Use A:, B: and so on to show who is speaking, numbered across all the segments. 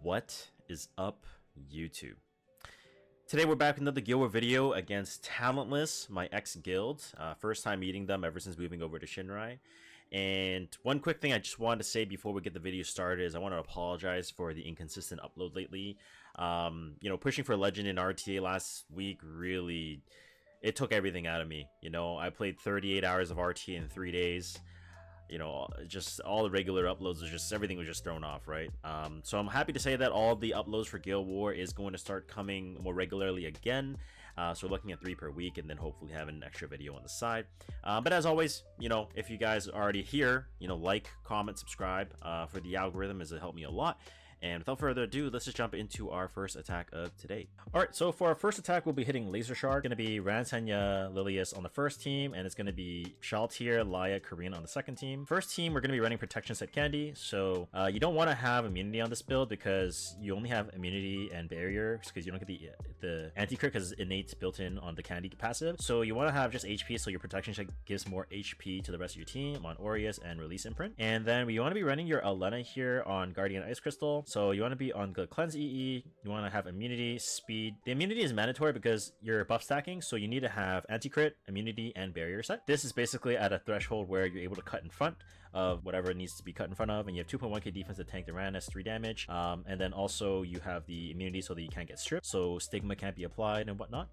A: What is up, YouTube? Today we're back with another guild war video against Talentless, my ex-guild. First time meeting them ever since moving over to Shinrai. And one quick thing I just wanted to say before we get the video started is I want to apologize for the inconsistent upload lately. Pushing for Legend in RTA last week really, it took everything out of me. I played 38 hours of RTA in 3 days. Just all the regular uploads was just everything was just thrown off, right? So I'm happy to say that all the uploads for Guild War is going to start coming more regularly again. So we're looking at 3 per week, and then hopefully having an extra video on the side. But as always, if you guys are already here, like, comment, subscribe for the algorithm, as it helped me a lot. And without further ado, let's just jump into our first attack of today. Alright, so for our first attack, we'll be hitting Laser Shard. Going to be Ran, Senya, Lilius on the first team, and it's going to be Shaltir, Laya, Karina on the second team. First team, we're going to be running Protection Set Candy, so you don't want to have immunity on this build because you only have immunity and barrier because you don't get the anti-crit because it's innate built in on the Candy passive. So you want to have just HP, so your Protection Set gives more HP to the rest of your team on Aureus and Release Imprint. And then we want to be running your Elena here on Guardian Ice Crystal. So you want to be on the Cleanse EE, you want to have immunity, speed. The immunity is mandatory because you're buff stacking, so you need to have anti-crit, immunity, and barrier set. This is basically at a threshold where you're able to cut in front of whatever needs to be cut in front of, and you have 2.1k defense to tank the Ran as 3 damage. And then also you have the immunity so that you can't get stripped, so stigma can't be applied and whatnot.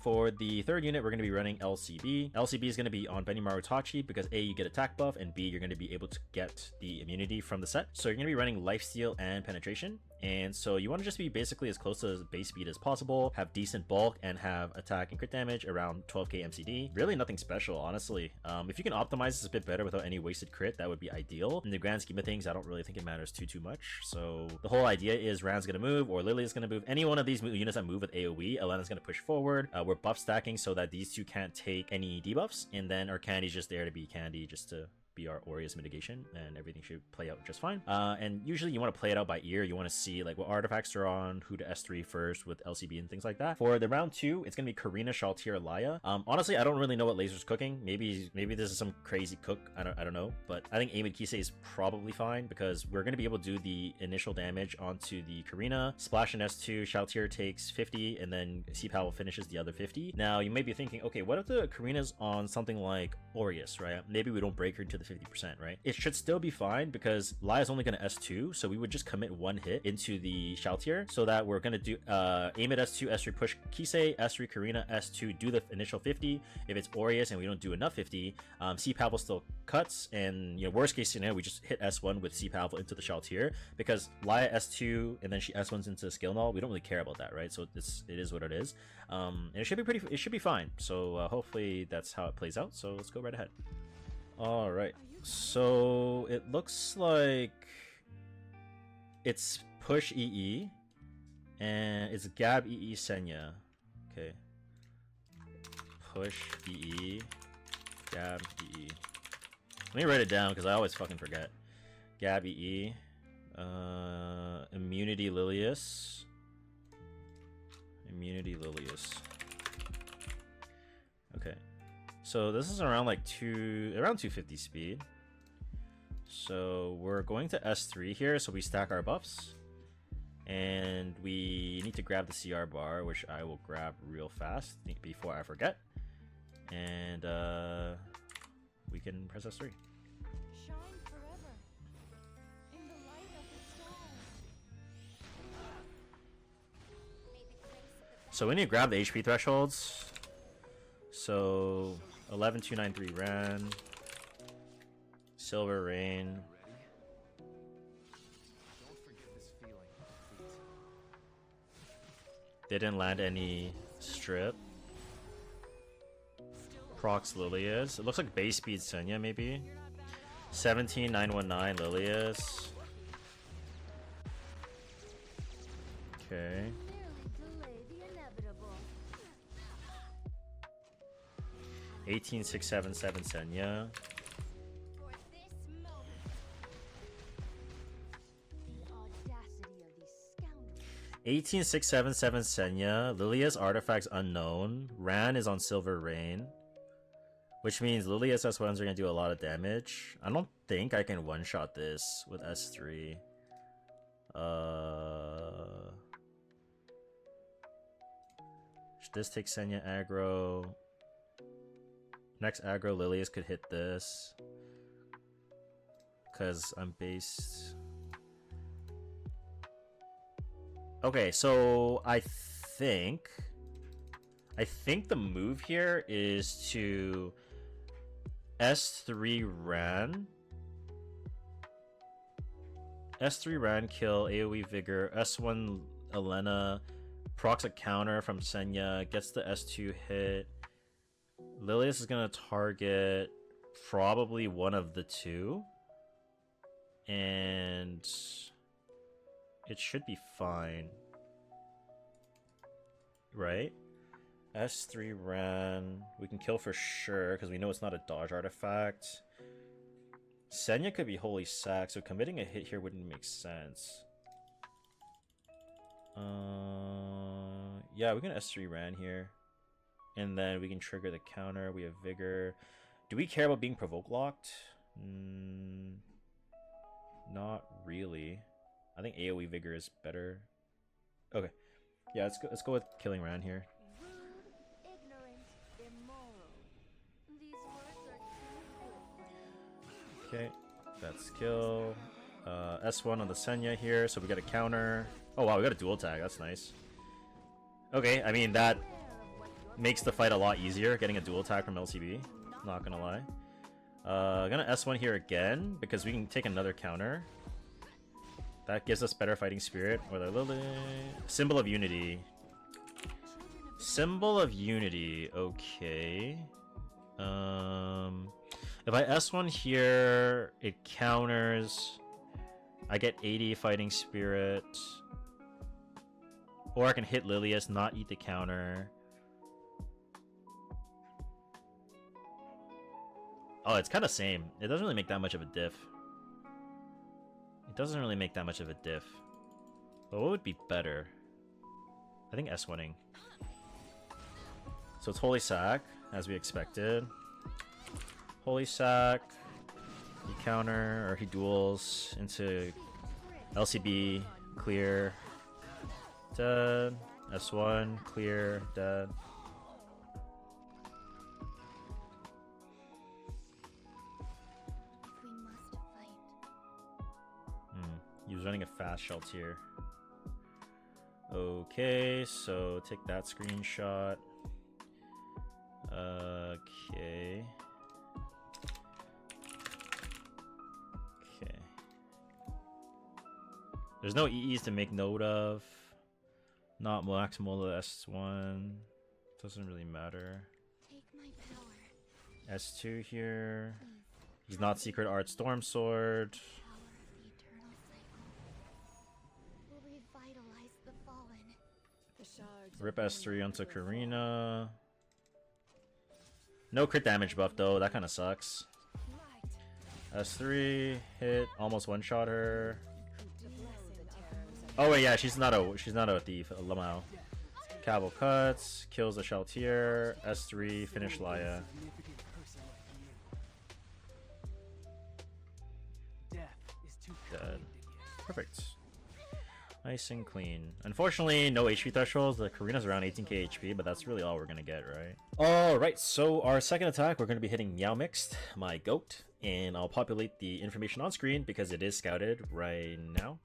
A: For the third unit, we're going to be running LCB. LCB is going to be on Benimaru Tachi because A, you get attack buff, and B, you're going to be able to get the immunity from the set. So you're going to be running lifesteal and penetration. And so you want to just be basically as close to base speed as possible, have decent bulk, and have attack and crit damage around 12k MCD. Really nothing special, honestly. If you can optimize this a bit better without any wasted crit, that would be ideal. In the grand scheme of things, I don't really think it matters too much. So the whole idea is Ran's gonna move, or Lily is gonna move. Any one of these units that move with AoE, Elena's gonna push forward. We're buff stacking so that these two can't take any debuffs, and then our Candy's just there to be Candy, just to be our Aureus mitigation, and everything should play out just fine. And usually you want to play it out by ear. You want to see like what artifacts are on, who to S3 first with LCB and things like that. For the round 2, it's gonna be Karina, Shaltir, Laya. Honestly, I don't really know what Laser's cooking. Maybe this is some crazy cook. I don't know, but I think Aimid Kisei is probably fine because we're gonna be able to do the initial damage onto the Karina. Splash in S2, Shaltir takes 50, and then C-Powell finishes the other 50. Now you may be thinking, okay, what if the Karina's on something like Aureus, right? Maybe we don't break her into the 50%, right? It should still be fine because Laya's only going to S2, so we would just commit 1 hit into the Shaltir so that we're going to do aim at S2, S3 push Kisei, S3 Karina, S2 do the initial 50. If it's Aureus and we don't do enough 50, C-Powell still cuts, and worst case scenario, we just hit S1 with C-Powell into the Shaltir because Laya S2 and then she S1s into skill null. We don't really care about that, right? So it is what it is. And it should be fine. So hopefully that's how it plays out. So let's go right ahead. Alright, so it looks like it's push EE and it's Gab EE Senya. Okay. Push EE, Gab EE. Let me write it down because I always fucking forget. Gab EE, Immunity Lilius. Immunity Lilius. Okay. So this is around like around 250 speed. So we're going to S3 here, so we stack our buffs. And we need to grab the CR bar, which I will grab real fast before I forget. And we can press S3.
B: Shine forever in the light of the stars.
A: So we need to grab the HP thresholds. So 11293 Ran, Silver Rain. They didn't land any strip. Prox Lilius. It looks like base speed Senya maybe. 17919 Lilius. Okay. 18677 Senya. 18677 Senya. Lilia's artifacts unknown. Ran is on Silver Rain, which means Lilia's S1s are gonna do a lot of damage. I don't think I can one-shot this with S3. This takes Senya aggro. Next aggro, Lilius could hit this. Because I'm based... Okay, so I think the move here is to S3 Ran. S3 Ran kill AoE Vigor, S1 Elena, procs a counter from Senya, gets the S2 hit. Lilius is gonna target probably one of the two. And it should be fine. Right? S3 Ran. We can kill for sure, because we know it's not a dodge artifact. Senya could be holy sack, so committing a hit here wouldn't make sense. Yeah, we can S3 Ran here. And then we can trigger the counter. We have Vigor. Do we care about being provoke locked? Not really. I think AoE Vigor is better. Okay. Yeah, let's go with killing Ran here.
B: Rude, ignorant, immoral. These words are too good.
A: Okay, that's kill. S1 on the Senya here, so we got a counter. Oh wow, we got a dual tag, that's nice. Okay, I mean that makes the fight a lot easier, getting a dual tag from LCB, not gonna lie. Gonna S1 here again, because we can take another counter. That gives us better fighting spirit. Or the Lily. Symbol of Unity. Symbol of Unity, okay. If I S1 here, it counters. I get 80 fighting spirit. Or I can hit Lilius, not eat the counter. Oh, it's kind of same. It doesn't really make that much of a diff. It doesn't really make that much of a diff. But what would be better? I think S1ing. So it's Holy Sack, as we expected. Holy Sack. He counter, or he duels into LCB, clear, dead. S1, clear, dead. He was running a fast Sheltier. Okay, so take that screenshot. Okay. Okay. There's no EEs to make note of. Not maximal to S1. Doesn't really matter.
B: Take my power.
A: S2 here. He's not Secret Art Storm Sword. Rip S3 onto Karina. No crit damage buff though, that kind of sucks. S3 hit, almost one shot her. Oh wait, yeah, she's not a thief. Lamau. Caval cuts, kills the Sheltier. S3 finish Laya. Dead. Perfect. Nice and clean. Unfortunately, no HP thresholds. The Karina's around 18k HP, but that's really all we're gonna get, right? Alright, so our second attack, we're gonna be hitting Meowmixxed, my goat, and I'll populate the information on screen because it is scouted right now.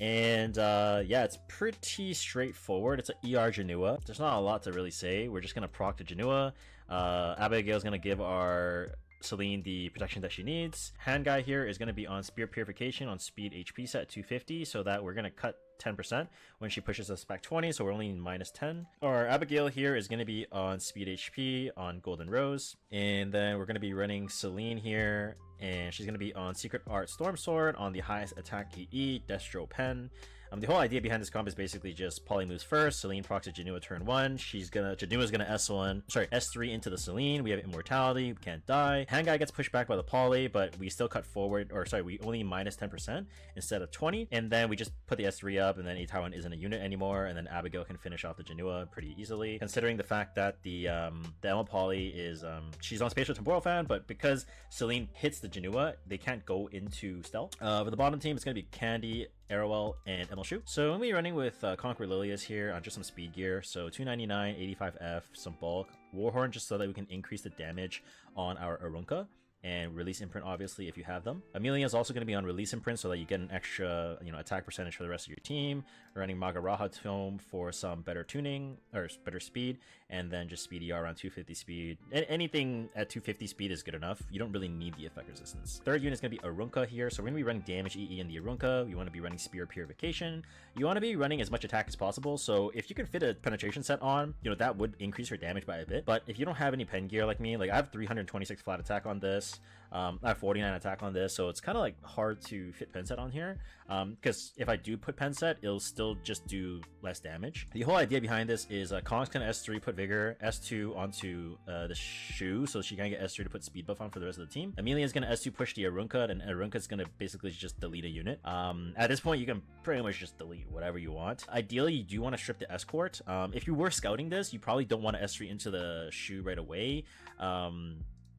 A: And yeah, it's pretty straightforward. It's an ER Janua. There's not a lot to really say. We're just gonna proc to Janua. Abigail's gonna give our Celine the protection that she needs. Hand guy here is going to be on Spear Purification on speed HP set 250, so that we're going to cut 10% when she pushes us back 20, so we're only minus 10. Our Abigail here is going to be on speed HP on Golden Rose, and then we're going to be running Celine here, and she's going to be on Secret Art Storm Sword on the highest attack EE, Destro Pen. The whole idea behind this comp is basically just Poly moves first, Celine procs at Janua turn 1, Janua's gonna S3 into the Celine, we have Immortality, we can't die. Hand guy gets pushed back by the Poly, but we still cut forward, we only minus 10% instead of 20, and then we just put the S3 up, and then Itaiwan isn't a unit anymore, and then Abigail can finish off the Janua pretty easily, considering the fact that the Emma Poly is, she's on Spatial Temporal Fan, but because Celine hits the Janua, they can't go into stealth. For the bottom team, it's gonna be Candy, Arrowell, and ML So I'm going to be running with Conquer Lilias here on just some speed gear. So 299, 85F, some bulk, Warhorn just so that we can increase the damage on our Arunca. And release imprint, obviously, if you have them. Amelia is also going to be on release imprint so that you get an extra, attack percentage for the rest of your team. We're running Magaraha Tome for some better tuning or better speed, and then just speedy around 250 speed. Anything at 250 speed is good enough. You don't really need the effect resistance. Third unit is going to be Arunca here, so we're going to be running damage EE in the Arunca. You want to be running spear purification. You want to be running as much attack as possible. So if you can fit a penetration set on, that would increase your damage by a bit. But if you don't have any pen gear like me, like I have 326 flat attack on this. I have 49 attack on this, so it's kind of like hard to fit pen set on here. Because if I do put pen set, it'll still just do less damage. The whole idea behind this is Kong's gonna S3 put vigor, S2 onto the Shu, so she can get S3 to put speed buff on for the rest of the team. Amelia's gonna S2 push the Arunca, and Arunca's gonna basically just delete a unit. At this point, you can pretty much just delete whatever you want. Ideally, you do want to strip the escort. If you were scouting this, you probably don't want to S3 into the Shu right away.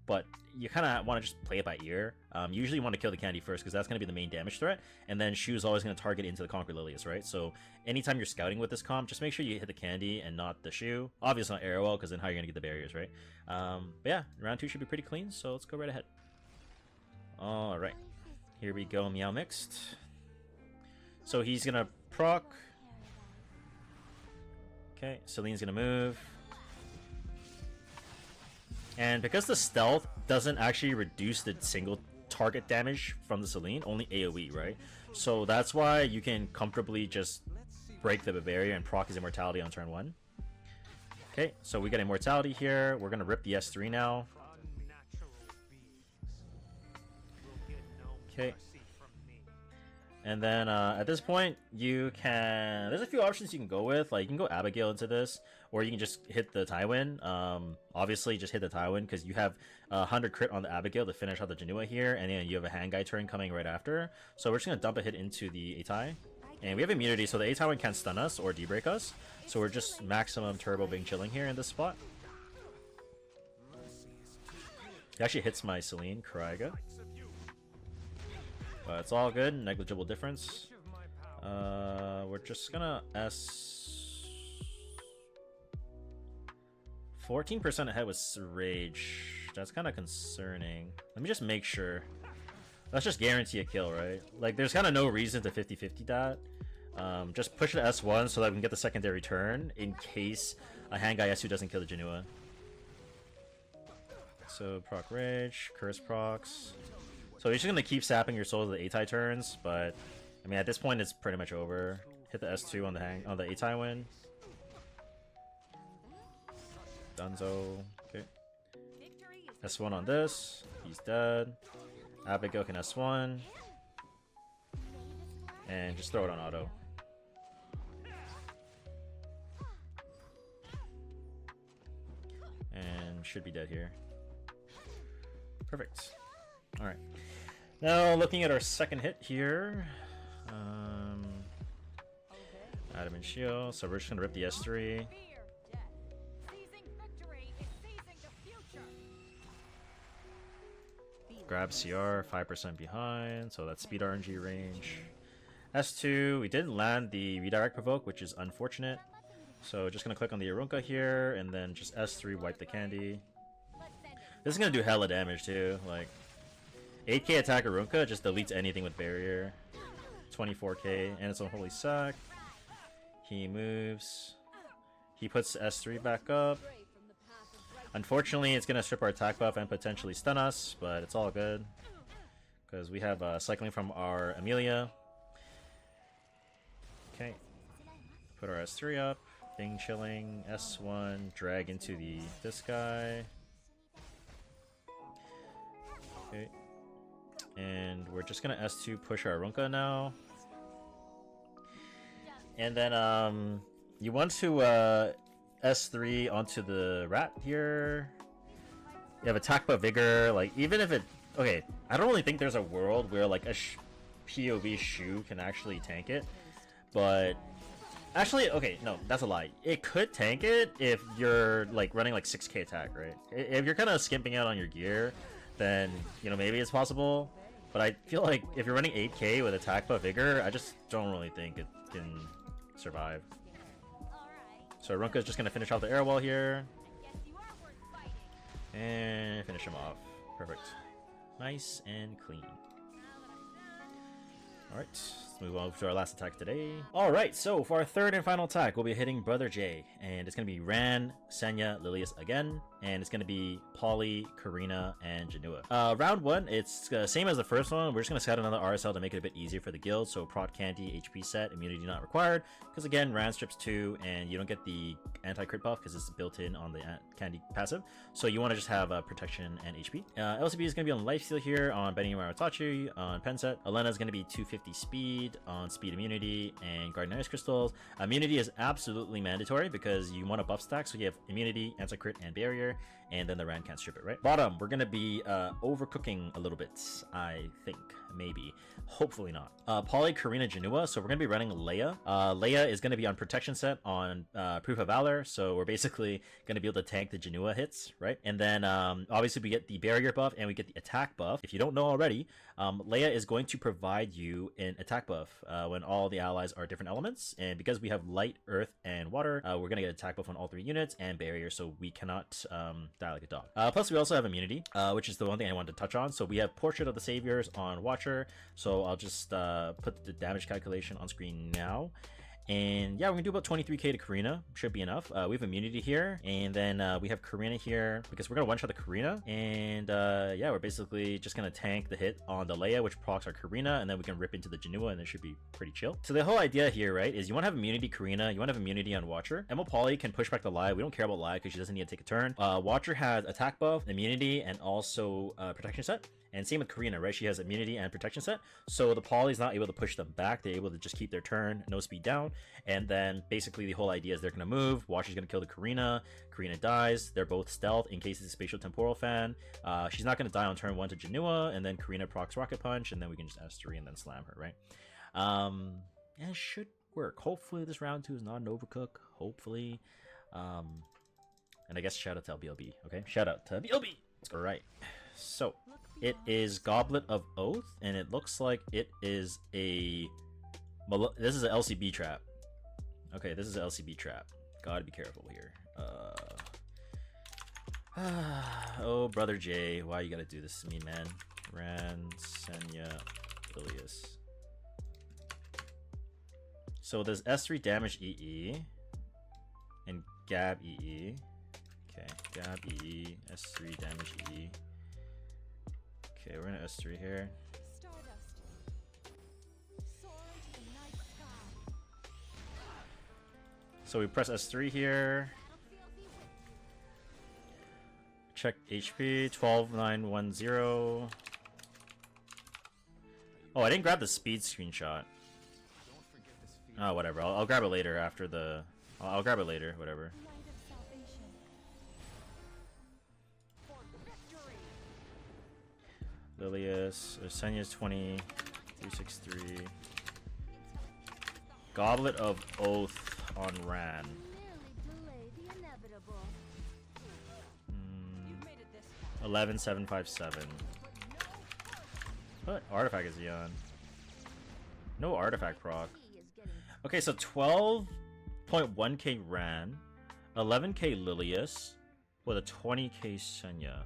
A: But you kind of want to just play it by ear. Usually you want to kill the candy first because that's going to be the main damage threat, and then Shu is always going to target into the Conquer Lilias, right? So anytime you're scouting with this comp, just make sure you hit the candy and not the Shu. Obviously not Arrowell, because then how are you going to get the barriers, right? But yeah, round 2 should be pretty clean, so let's go right ahead. Alright, here we go, Meowmixxed. So he's going to proc. Okay, Celine's going to move. And because the stealth doesn't actually reduce the single target damage from the Celine, only AoE, right? So that's why you can comfortably just break the barrier and proc his immortality on turn 1. Okay, so we got immortality here. We're gonna rip the S3 now. Okay. And then at this point, you can... There's a few options you can go with. Like, you can go Abigail into this, or you can just hit the Tywin. Obviously, just hit the Tywin, because you have 100 crit on the Abigail to finish out the Janua here, and then you have a Hangai turn coming right after. So we're just going to dump a hit into the Atai. And we have immunity, so the Atai can't stun us or de-break us. So we're just maximum turbo being chilling here in this spot. It actually hits my Celine, Kariga. But it's all good, negligible difference. We're just gonna S... 14% ahead with Rage. That's kind of concerning. Let me just make sure. Let's just guarantee a kill, right? Like, there's kind of no reason to 50-50 that. Just push the S1 so that we can get the secondary turn in case a Hangai S2 doesn't kill the Janua. So, proc Rage, Curse procs. So you're just gonna keep sapping your souls of the Atai turns, but I mean at this point it's pretty much over. Hit the S2 on the Atai win. Dunzo. Okay. S1 on this. He's dead. Abigail can S1. And just throw it on auto. And should be dead here. Perfect. Alright. Now, looking at our second hit here, Adam and Shield, so we're just gonna rip the S3. Grab CR, 5% behind, so that's speed RNG range. S2, we didn't land the redirect provoke, which is unfortunate. So just gonna click on the Arunca here, and then just S3 wipe the candy. This is gonna do hella damage too, like 8k attack Arunca just deletes anything with barrier. 24k, and it's a holy sack. He moves. He puts S3 back up. Unfortunately, it's gonna strip our attack buff and potentially stun us, but it's all good. Because we have cycling from our Amelia. Okay. Put our S3 up. Bing chilling. S1. Drag into this guy. Okay. And we're just gonna S2 push our Arunca now. And then you want to S3 onto the rat here. You have attack but vigor, like even if it... Okay, I don't really think there's a world where like a POV Shu can actually tank it. But actually, okay, no, that's a lie. It could tank it if you're like running like 6k attack, right? If you're kind of skimping out on your gear, then maybe it's possible. But I feel like if you're running 8k with attack buff vigor, I just don't really think it can survive. So Runka's just gonna finish off the air wall here. And finish him off. Perfect. Nice and clean. Alright, let's move on to our last attack today. Alright, so for our third and final attack, we'll be hitting Brother J. And it's going to be Ran, Senya, Lilius again. And it's going to be Polly, Karina, and Janua. Round 1, it's same as the first one. We're just going to set another RSL to make it a bit easier for the guild. So Prot Candy, HP set, immunity not required. Because again, Ran strips 2, and you don't get the anti-crit buff because it's built in on the Candy passive. So you want to just have protection and HP. LCB is going to be on Lifesteal here, on Benny Maritachi, on Pen set. Elena is going to be 250 speed, on speed immunity, and Guardian Ice Crystals. Immunity is absolutely mandatory because you want a buff stack, so you have immunity, anti-crit, and barrier, and then the Ran can't strip it, right? Bottom, we're gonna be overcooking a little bit, I think, maybe. Hopefully not. Poly, Karina, Janua, so we're gonna be running Leia. Leia is gonna be on protection set on Proof of Valor, so we're basically gonna be able to tank the Janua hits, right? And then obviously we get the barrier buff and we get the attack buff. If you don't know already, Leia is going to provide you an attack buff when all the allies are different elements, and because we have light, earth, and water, we're gonna get attack buff on all 3 units and barrier, so we cannot die like a dog. Plus we also have immunity, which is the one thing I wanted to touch on. So we have Portrait of the Saviors on Watcher, so I'll just put the damage calculation on screen now. And yeah, we're gonna do about 23k to Karina, should be enough. We have immunity here, and then we have Karina here because we're gonna one-shot the Karina. And yeah, we're basically just gonna tank the hit on the Leia, which procs our Karina, and then we can rip into the Janua, and it should be pretty chill. So the whole idea here, right, is you want to have immunity Karina, you want to have immunity on Watcher. Emma Polly can push back the Lie. We don't care about Lie because she doesn't need to take a turn. Watcher has attack buff, immunity, and also protection set. And same with Karina, right? She has immunity and protection set. So the Poly's not able to push them back. They're able to just keep their turn, no speed down. And then basically the whole idea is they're going to move. Watcher's going to kill the Karina. Karina dies. They're both stealth in case it's a spatial temporal fan. She's not going to die on turn 1 to Janua. And then Karina procs Rocket Punch. And then we can just S3 and then slam her, right? And it should work. Hopefully this round 2 is not an overcook. Hopefully. And I guess shout out to LBLB. Okay? Shout out to LBLB. Alright. So it is Goblet of Oath, and it looks like it is a... This is an LCB trap. Okay, this is an LCB trap. Gotta be careful here. Oh, Brother J, why you gotta do this to me, man? Ran, Senya, Ilias. So there's S3 damage EE and Gab EE. Okay, Gab EE, S3 damage EE. Okay, we're gonna S3 here. So we press S3 here. Check HP, 12910. Oh, I didn't grab the speed screenshot. Oh, whatever. I'll grab it later after the... I'll grab it later, whatever. Lilius, Senya's 20, 363. Goblet of Oath on Ran. 11757. What artifact is he on? No artifact proc. Okay, so 12.1k Ran, 11k Lilius, with a 20k Senya.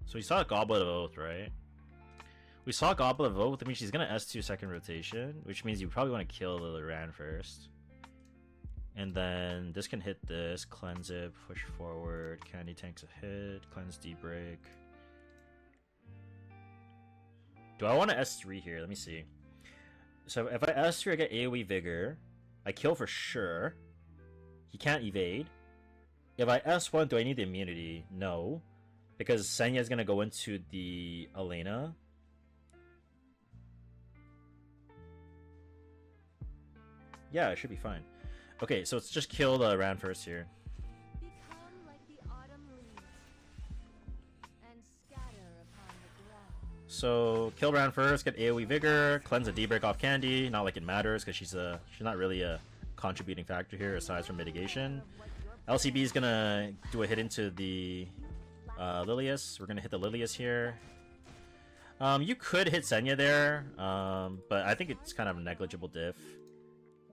A: So we saw a Goblet of Oath, right? We saw Goblet of Oath, I mean she's gonna S2 second rotation, which means you probably want to kill the Ran first. And then this can hit this, cleanse it, push forward, Candy tanks a hit, cleanse D-break. Do I want to S3 here? Let me see. So if I S3, I get AoE Vigor. I kill for sure. He can't evade. If I S1, do I need the immunity? No. Because Senya is going to go into the Elena. Yeah, it should be fine. Okay, so let's just kill the Ran first here.
B: Become like the autumn leaves and scatter upon the ground.
A: So kill Ran first, get AoE Vigor, cleanse a D-break off Candy. Not like it matters because she's not really a contributing factor here aside from mitigation. LCB is gonna do a hit into the Lilius. We're gonna hit the Lilius here. You could hit Senya there, but I think it's kind of a negligible diff.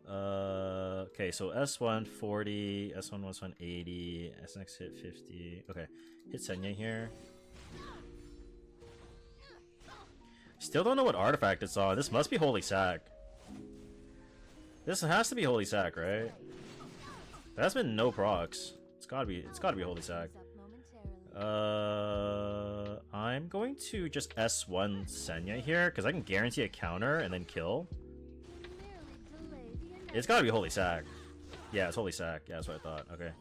A: Okay, so S1 40, S1 was 180, SX hit 50. Okay, hit Senya here. Still don't know what artifact it's on. This must be Holy Sack. This has to be Holy Sack, right? That's been no procs. It's gotta be Holy Sack. I'm going to just S1 Senya here because I can guarantee a counter and then kill. It's gotta be Holy Sack. Yeah, it's Holy Sack. Yeah, that's what I thought. Okay.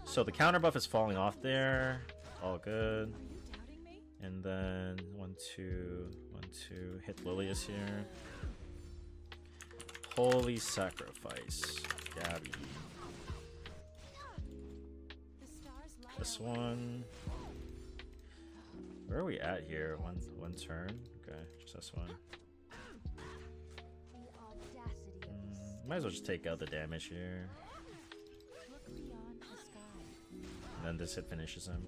A: So the counter buff is falling off there. All good. And then 1, 2, 1, 2. Hit Lilius here. Holy Sacrifice. Gabby. This one. Where are we at here? One turn? Okay, just this one. Might as well just take out the damage here. And then this hit finishes him.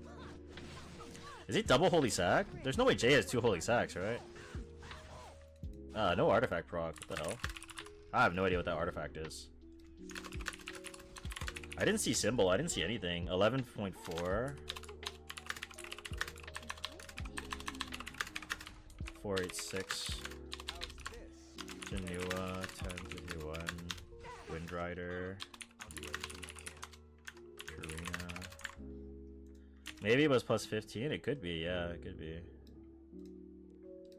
A: Is he double Holy Sack? There's no way Jay has 2 Holy Sacks, right? No artifact proc. What the hell? I have no idea what that artifact is. I didn't see symbol. I didn't see anything. 11.4. 486. Janua, 1051. Windrider. Karina. Maybe it was plus 15. It could be. Yeah, it could be.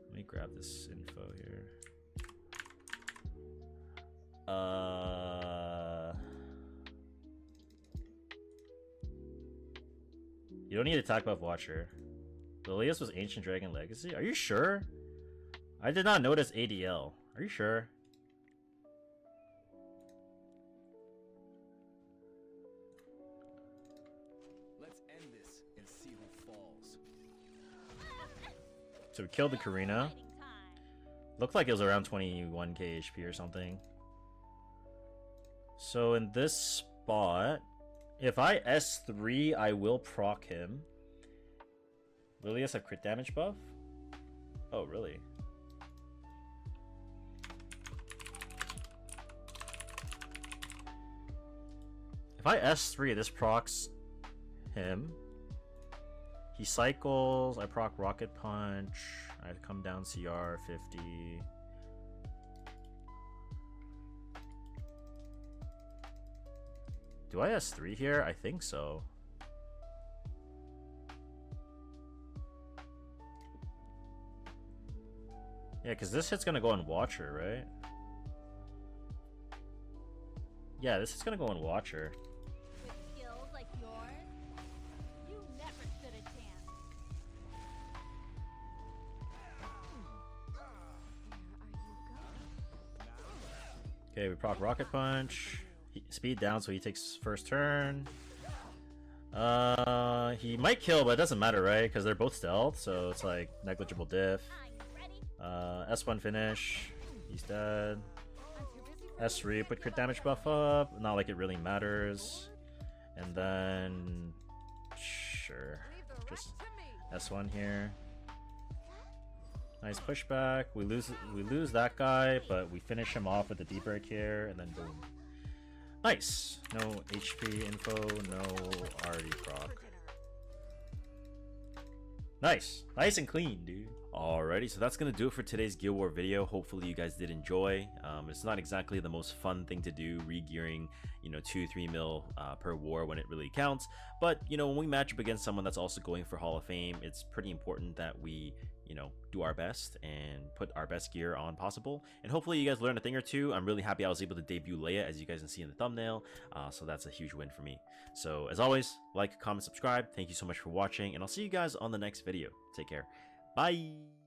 A: Let me grab this info here. You don't need attack buff Watcher. Lilius was Ancient Dragon Legacy? Are you sure? I did not notice ADL. Are you sure?
C: Let's end this and see who falls.
A: So we killed the Karina. Looked like it was around 21k HP or something. So in this spot, if I S3, I will proc him. Lilius have crit damage buff? Oh, really? If I S3, this procs him. He cycles, I proc Rocket Punch, I come down CR 50. Do I S3 here? I think so. Yeah, because this hit's gonna go on Watcher, right? Yeah, this is gonna go on Watcher.
B: With skills like yours, you never stood a chance. Where are you going?
A: Okay, we proc Rocket Punch. Speed down so he takes first turn. He might kill, but it doesn't matter, right? Because they're both stealth, so it's like negligible diff. S1 finish. He's dead. S3, put crit damage buff up. Not like it really matters. And then... Sure. Just S1 here. Nice pushback. We lose that guy, but we finish him off with the deep break here, and then boom. Nice. No HP info, no RD proc. Nice. Nice and clean, dude. Alrighty, so that's gonna do it for today's Guild War video. Hopefully you guys did enjoy. It's not exactly the most fun thing to do, re-gearing, 2-3 mil per war when it really counts. But, when we match up against someone that's also going for Hall of Fame, it's pretty important that we, do our best and put our best gear on possible. And hopefully you guys learned a thing or two. I'm really happy I was able to debut Leia, as you guys can see in the thumbnail. So that's a huge win for me. So as always, like, comment, subscribe. Thank you so much for watching, and I'll see you guys on the next video. Take care. Bye!